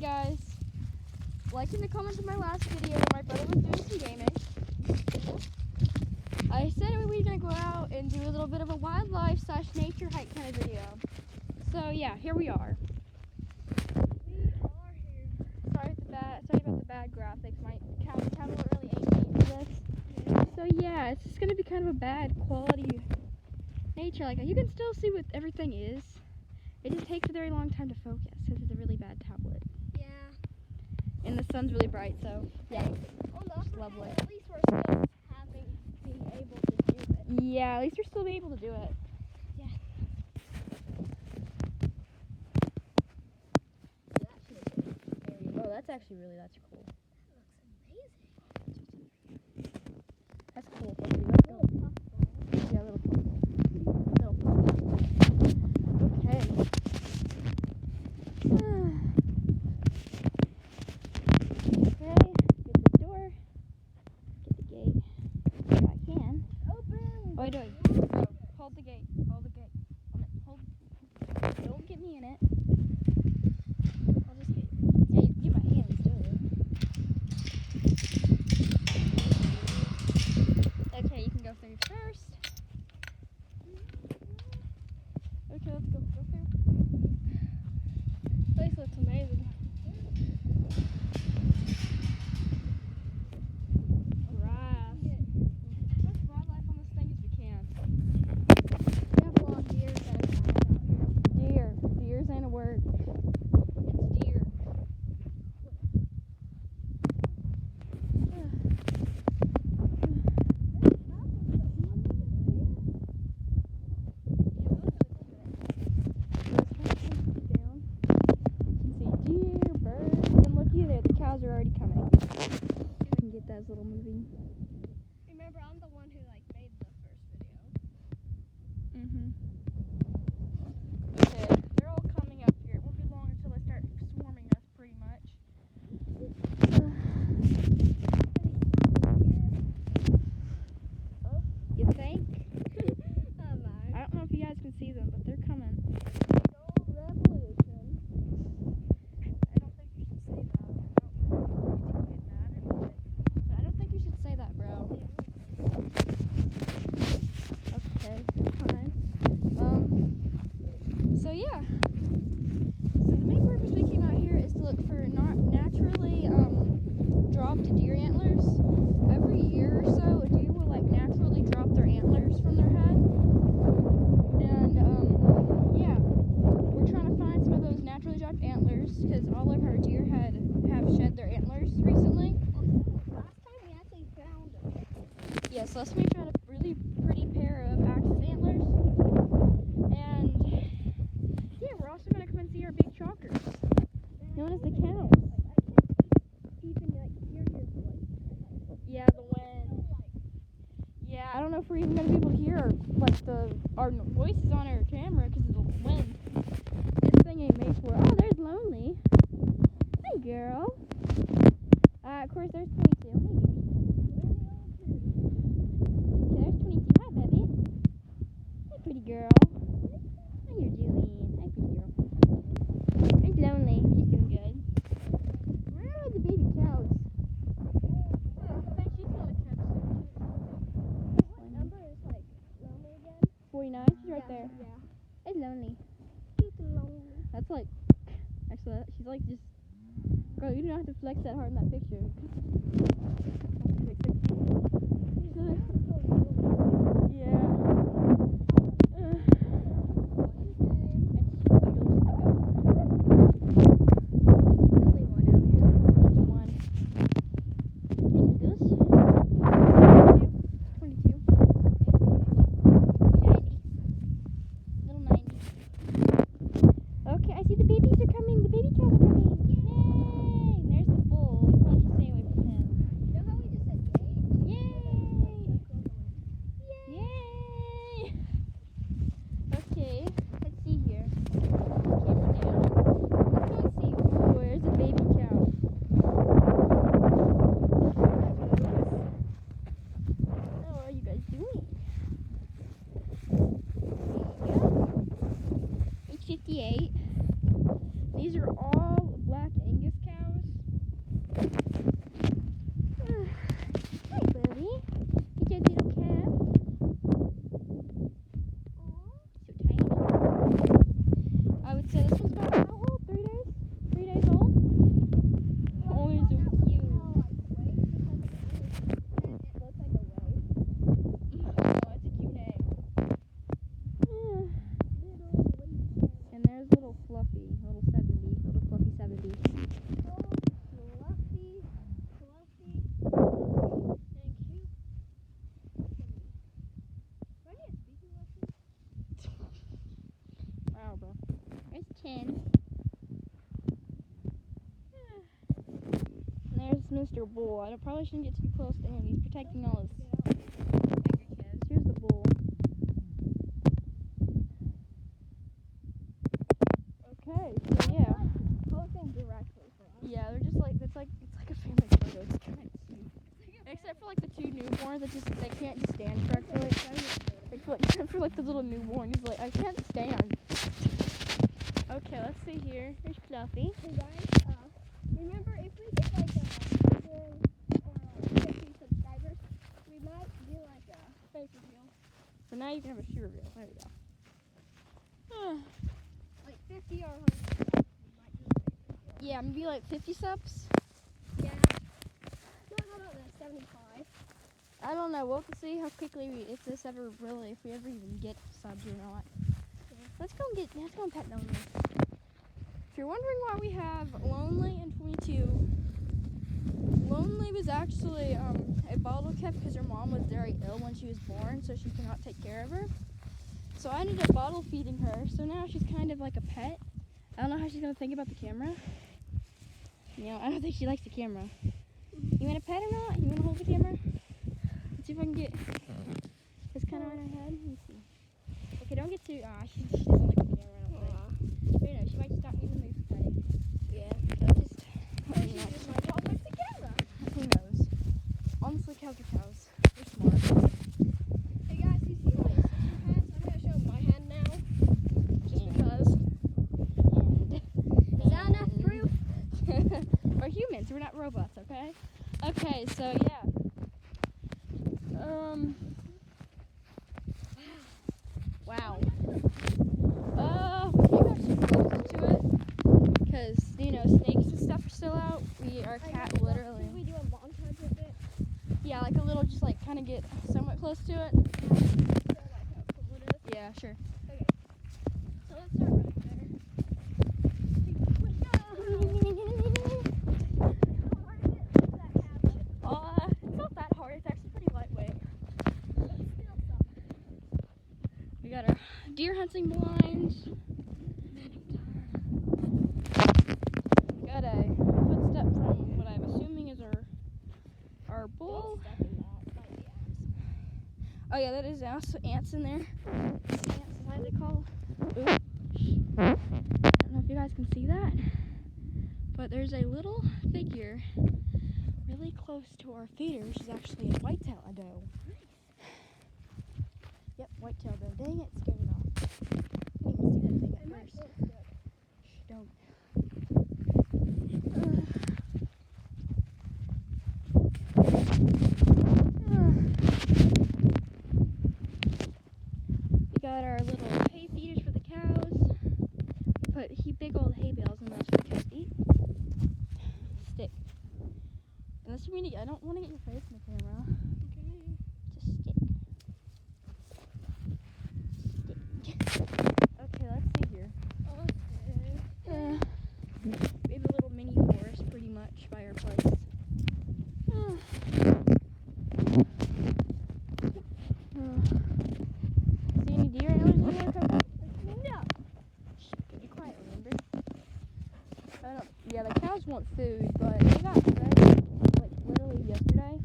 Alright guys, like in the comments of my last video where my brother was doing some gaming, I said we were going to go out and do a little bit of a wildlife / nature hike kind of video. So yeah, here we are. We are here. Sorry about the bad graphics. My camera wasn't really aiming for this. So yeah, it's just going to be kind of a bad quality nature. Like you can still see what everything is. It just takes a very long time to focus because it's a really bad tablet. Yeah. And the sun's really bright, so yeah. On the upper lovely. hand, at least we're still being able to do it. Yeah, at least you're still able to do it. Yeah. Oh, that's actually that's cool. That looks amazing. That's cool. Let's go. Yeah, little puffball. Okay. Okay, get the door. Get the gate. If I can. Open. What are you doing? Oh, hold the gate. Hold the gate. Hold. Don't get me in it. I'll just get. Yeah, you can get my hands too. Okay, you can go through first. Okay, let's go. Go through. This place looks amazing. Grass. As much wildlife on this thing as we can. We have a lot of deer that are out here. Deer. Deer's ain't a word. It's deer. Are already coming. You can get those little moving. Remember, I'm the one who made the first video. Okay, they're all coming up here. It won't be long until they start swarming us, pretty much. You think? I don't know if you guys can see them, but they're coming. Revolution. I don't think you should say that. I don't think you should say that, bro. Okay, fine. So yeah. So the main purpose we came out here is to look for naturally dropped deer antlers. Every year or so, a deer will naturally drop their antlers from their head. And yeah, we're trying to find some of those naturally dropped antlers because all of our deer have shed their antlers recently. Last time we actually found them. Yeah, so last time we found a really pretty pair of axis antlers. And yeah, we're also going to come and see our big chalkers, known as the cows. I can't even hear your voice. Yeah, the wind. Yeah, I don't know if we're even going to be able to hear our voices on our camera because of the wind. This thing ain't made for it. Oh, there's Lonely. Hi, girl. Of course, there's 22. Hey, baby. Okay, there's 22. Hi, baby. Hi, pretty girl. How you doing? Hi, pretty girl. There's Lonely. She's doing good. Where are the baby cows? I think she's going to catch some. What number is lonely again? 49. She's right there. Yeah. It's Lonely. She's lonely. That's actually, she's just. Girl, you don't have to flex that hard in that picture. Yeah. Okay, I see the babies are coming. The baby cows are coming. Yay! There's the bull. We probably should stay away from him. You know how we just said yay? Yay! black Angus cows. Hi, Buddy. It's your little calf. So tiny. I would say this one's about how old? 3 days? 3 days old? Oh, he's so cute. Oh, that's a cute name. And there's little Fluffy, little Fluffy 70. Wow, bro. There's 10. And there's Mr. Bull. I probably shouldn't get too close to him. He's protecting all his bigger calves. Here's the bull. Okay, so yeah. Posting directly for us. Yeah, they're just like, it's like a family photo. It's kind of cute. Except for like the 2 newborns that they can't just stand correctly. Except for like the little newborn. He's like, I can't stand. Okay, let's see here. There's Fluffy. Hey guys, remember if we get like 50 subscribers, we might do like a face reveal. So now you can have a shoe reveal. There you go. Like 50 or 100 subscribers, we might do a face reveal. Yeah, maybe like 50 subs. Yeah. No, how about the 75? I don't know. We'll have to see how quickly if we ever even get subs or not. Yeah. Let's go and pet Lonely. If you're wondering why we have Lonely and 22, Lonely was actually a bottle kept because her mom was very ill when she was born, so she could not take care of her. So I ended up bottle feeding her. So now she's kind of like a pet. I don't know how she's gonna think about the camera. You know, I don't think she likes the camera. You want to pet or not? You want to hold the camera? Let's see if I can get this kind of on her head. Let me see. Okay, don't get too. She doesn't like the camera. I don't think. But, you know, she might stop even me for petting. Yeah. So just. She just might not like the camera. Who knows? Honestly, cows are cows. They're smart. Hey guys, you see my sister hands? I'm gonna show my hand now. Just because. Is that enough proof? We're humans. We're not robots. Okay. Okay. So yeah. Wow. We can't go too close into it because snakes and stuff are still out. Our cat literally. Should we do a montage of it? Yeah, like a little, just like kind of get somewhat close to it. Show like how cool it is. Yeah, sure. Okay. So let's start right there. Let's go. It's not that hard. It's actually pretty lightweight. We got our deer hunting blinds. Got a footstep from what I'm assuming is our bull. Oh yeah, that is ants in there. Ants is how they call. Ooh. I don't know if you guys can see that, but there's a little figure really close to our feeder, which is actually a whitetail doe. Yep, whitetail doe. Dang it, scared it off. I didn't even see that thing at first. Shh, don't. We got our little hay feeders for the cows. Put big old hay bales in those for the cows to eat. Stick. Unless you mean I don't want to get your face in the camera. Okay. Just stick. Okay, let's see here. Okay. We have a little mini forest pretty much by our place. See any deer antlers in there, Coco? No. Shh, be quiet, remember? Yeah, the cows want food, but they got fed like literally yesterday.